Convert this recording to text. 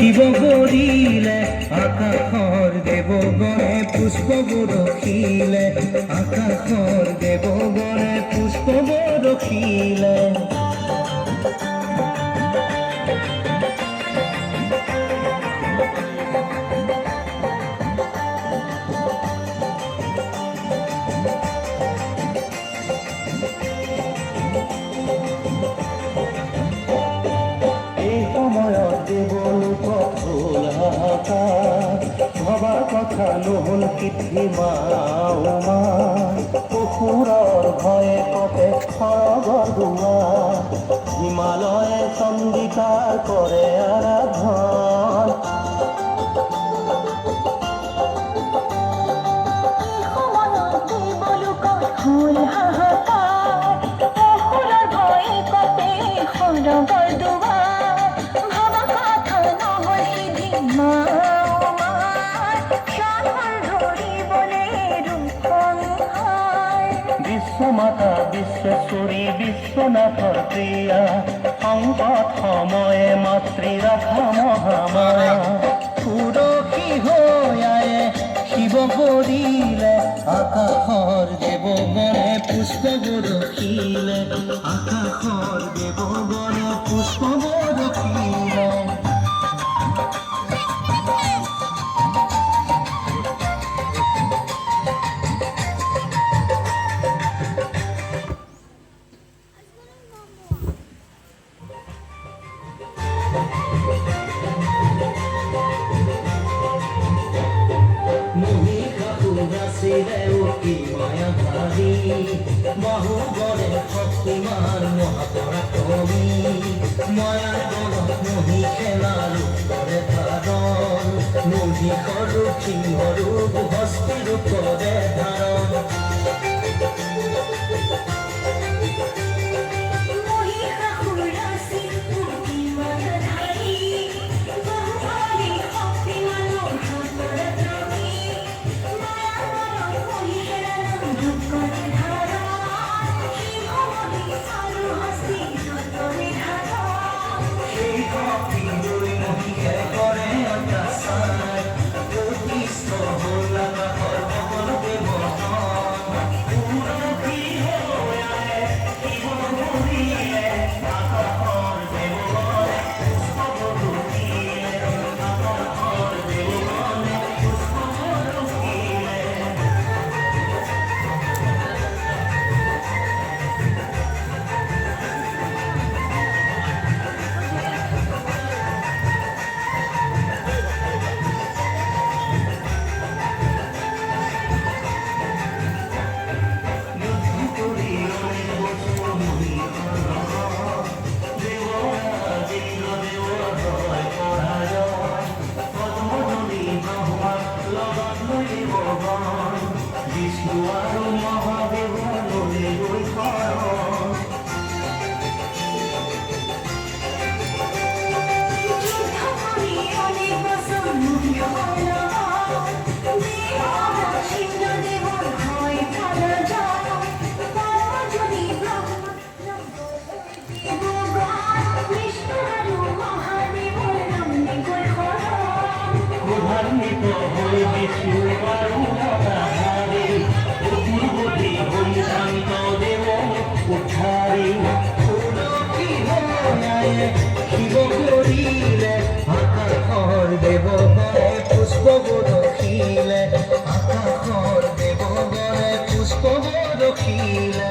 শিৱ কৰিলে আকাশৰ দেৱগণে পুষ্প বৰষিলে আকাশৰ দেৱগণে পুষ্প বৰষিলে ভবা কথা নহল পৃথিৱী অসুৰৰ ভয়ে কপে খৰগৰ দুৱাৰ হিমালয়ে চন্দিকাৰ কৰে আৰাধন ফুল হাহাকাৰ অসুৰৰ ভয়ে কপে খৰগৰ দুৱাৰ ভবা কথা নহল সিদ্ধি বিশ্বমাতা বিশ্বেশ্বৰী বিশ্বনাথৰ প্ৰিয়া সংকট সময়ে মাতৃ ৰাখা মহামায়া সুৰক্ষী হৈ আয়ে শিৱ কৰিলে আকাশৰ দেৱগণে পুষ্প বৰষিলে আকাশৰ দেৱগণে পুষ্প বৰষিলে বাহুবলে শক্তিমান মহাপৰাক্ৰমী মায়াৰ দলত মহি খেলাৰো কৰে ধাৰণ মহিষৰো সিংহৰো হস্তিৰো কৰে ধাৰণ শিৱ কৰিলে আকাশৰ দেৱগণে পুষ্প বৰষিলে আকাশৰ দেৱগণে পুষ্প বৰষিলে